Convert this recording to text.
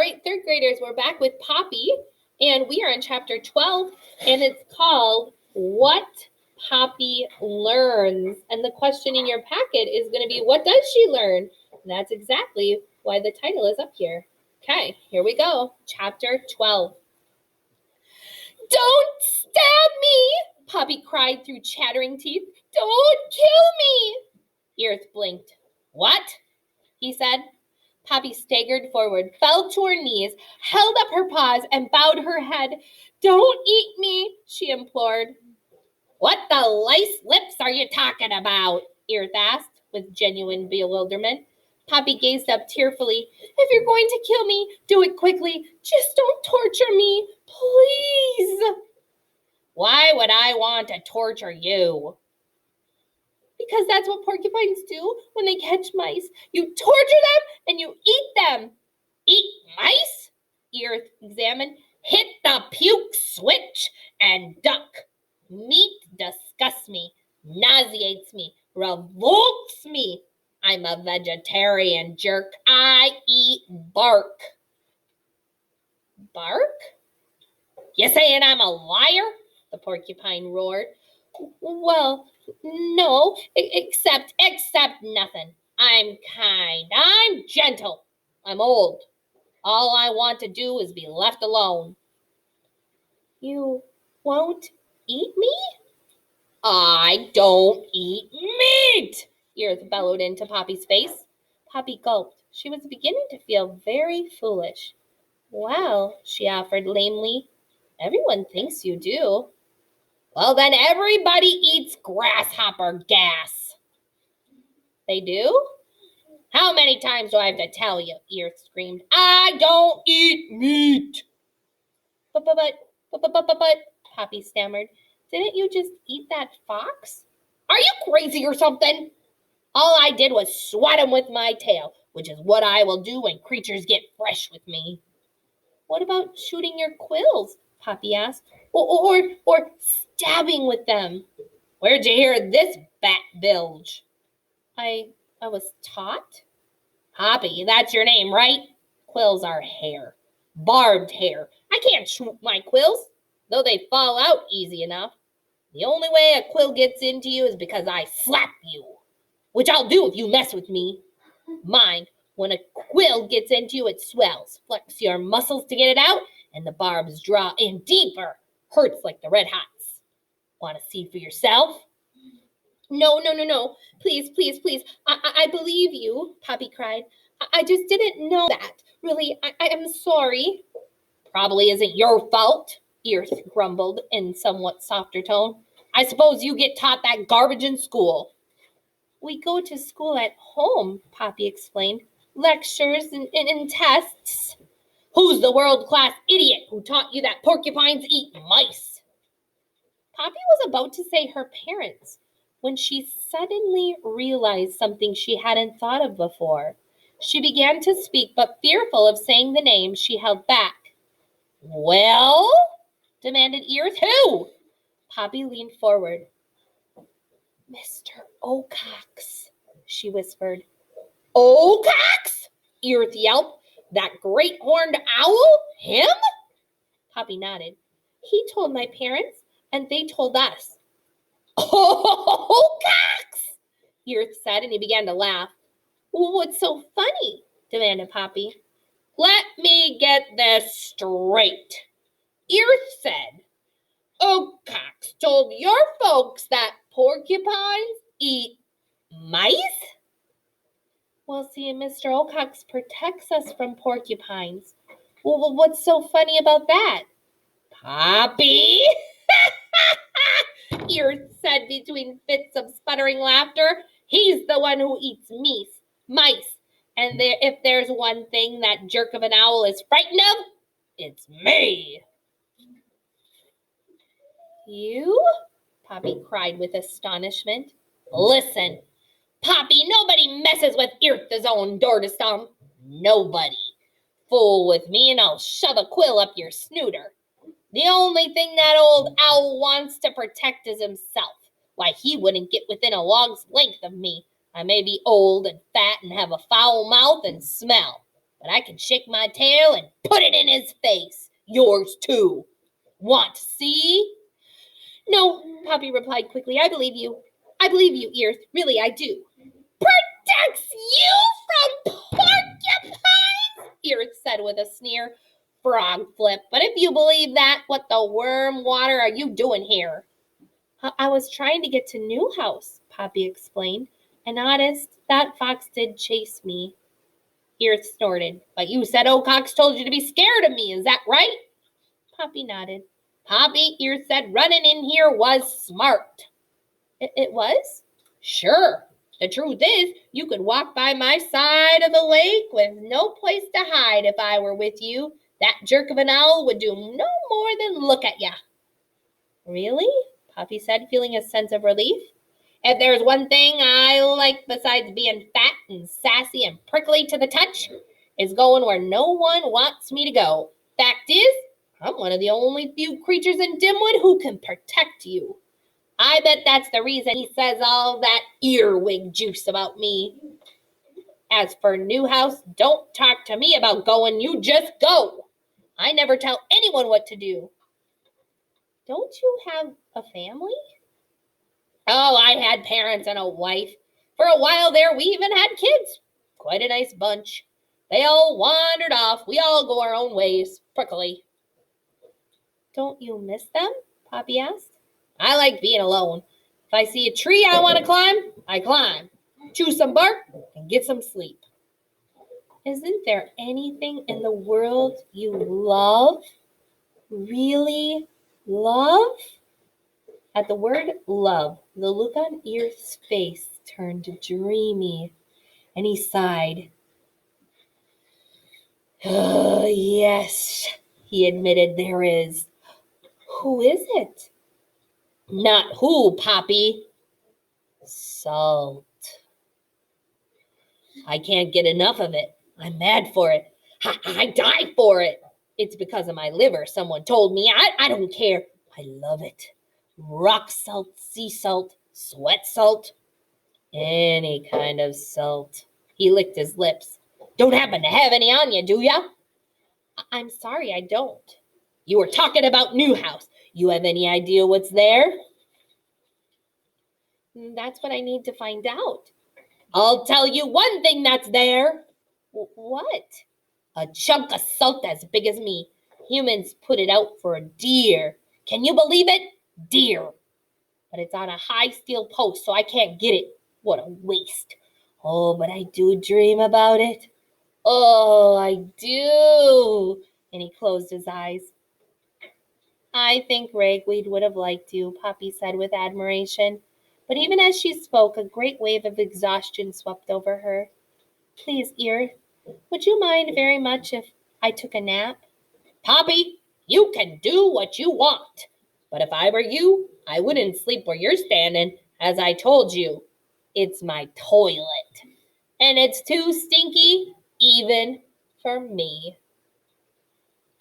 right, third graders, we're back with Poppy, and we are in chapter 12, and it's called What Poppy Learns. And the question in your packet is going to be, what does she learn? And that's exactly why the title is up here. Okay, here we go. Chapter 12. Don't stab me, Poppy cried through chattering teeth. Don't kill me. Earth blinked. What? He said. Poppy staggered forward, fell to her knees, held up her paws, and bowed her head. Don't eat me, she implored. What the lace lips are you talking about? Earth asked, with genuine bewilderment. Poppy gazed up tearfully. If you're going to kill me, do it quickly. Just don't torture me, please. Why would I want to torture you? Because that's what porcupines do when they catch mice. You torture them and you eat them. Eat mice? Earth examined. Hit the puke switch and duck. Meat disgusts me, nauseates me, revolts me. I'm a vegetarian, jerk. I eat bark. Bark? You saying I'm a liar? The porcupine roared. Well, no, except nothing. I'm kind. I'm gentle. I'm old. All I want to do is be left alone. You won't eat me? I don't eat meat, Earth bellowed into Poppy's face. Poppy gulped. She was beginning to feel very foolish. Well, she offered lamely, everyone thinks you do. Well, then everybody eats grasshopper gas. They do? How many times do I have to tell you? Earth screamed. I don't eat meat. But, Poppy stammered. Didn't you just eat that fox? Are you crazy or something? All I did was swat him with my tail, which is what I will do when creatures get fresh with me. What about shooting your quills? Poppy asked. Or stabbing with them. Where'd you hear this bat bilge? I was taught. Poppy, that's your name, right? Quills are hair. Barbed hair. I can't shoot my quills, though they fall out easy enough. The only way a quill gets into you is because I slap you, which I'll do if you mess with me. Mind, when a quill gets into you, it swells. Flex your muscles to get it out, and the barbs draw in deeper. Hurts like the red hots. Want to see for yourself? No. Please. I believe you, Poppy cried. I just didn't know that. Really, I am sorry. Probably isn't your fault, Earth grumbled in somewhat softer tone. I suppose you get taught that garbage in school. We go to school at home, Poppy explained. Lectures and tests. Who's the world-class idiot who taught you that porcupines eat mice? Poppy was about to say her parents when she suddenly realized something she hadn't thought of before. She began to speak, but fearful of saying the name, she held back. Well? Demanded Earth. Who? Poppy leaned forward. Mr. Ocox, she whispered. Ocox? Earth yelped. That great horned owl? Him? Poppy nodded. He told my parents, and they told us. Ocox! Earth said, and he began to laugh. What's so funny? Demanded Poppy. Let me get this straight. Earth said, Ocox told your folks that porcupines eat mice? Well, see, Mr. Ocox protects us from porcupines. Well, what's so funny about that? Poppy! Earth said between fits of sputtering laughter. He's the one who eats mice. And if there's one thing that jerk of an owl is frightened of, it's me. You? Poppy cried with astonishment. Listen, Poppy, nobody messes with Earth's own door to stomp. Nobody. Fool with me and I'll shove a quill up your snooter. The only thing that old owl wants to protect is himself. Why, he wouldn't get within a log's length of me. I may be old and fat and have a foul mouth and smell, but I can shake my tail and put it in his face. Yours too. Want to see? No, Poppy replied quickly. I believe you. I believe you, Earth. Really, I do. Protects you from porcupines? Earth said with a sneer. Frog flip. But if you believe that, what the worm water are you doing here? I was trying to get to Newhouse, Poppy explained. And honest, that fox did chase me. Earth snorted. But you said Ocox told you to be scared of me, is that right? Poppy nodded. Poppy, Earth said, running in here was smart. It was? Sure. The truth is, you could walk by my side of the lake with no place to hide if I were with you. That jerk of an owl would do no more than look at ya. Really? Poppy said, feeling a sense of relief. If there's one thing I like besides being fat and sassy and prickly to the touch, it's going where no one wants me to go. Fact is, I'm one of the only few creatures in Dimwood who can protect you. I bet that's the reason he says all that earwig juice about me. As for Newhouse, don't talk to me about going, you just go. I never tell anyone what to do. Don't you have a family? Oh, I had parents and a wife. For a while there, we even had kids. Quite a nice bunch. They all wandered off. We all go our own ways. Prickly. Don't you miss them? Poppy asked. I like being alone. If I see a tree I want to climb, I climb. Chew some bark and get some sleep. Isn't there anything in the world you love? Really love? At the word love, the look on Earth's face turned dreamy, and he sighed. Oh, yes, he admitted, there is. Who is it? Not who, Poppy. Salt. I can't get enough of it. I'm mad for it. I die for it. It's because of my liver, someone told me. I don't care. I love it. Rock salt, sea salt, sweat salt, any kind of salt. He licked his lips. Don't happen to have any on you, do ya? I'm sorry, I don't. You were talking about Newhouse. You have any idea what's there? That's what I need to find out. I'll tell you one thing that's there. What? A chunk of salt as big as me. Humans put it out for a deer. Can you believe it? Deer. But it's on a high steel post, so I can't get it. What a waste. Oh, but I do dream about it. Oh, I do. And he closed his eyes. I think Ragweed would have liked you, Poppy said with admiration. But even as she spoke, a great wave of exhaustion swept over her. Please, Earth, would you mind very much if I took a nap? Poppy, you can do what you want. But if I were you, I wouldn't sleep where you're standing. As I told you, it's my toilet. And it's too stinky even for me.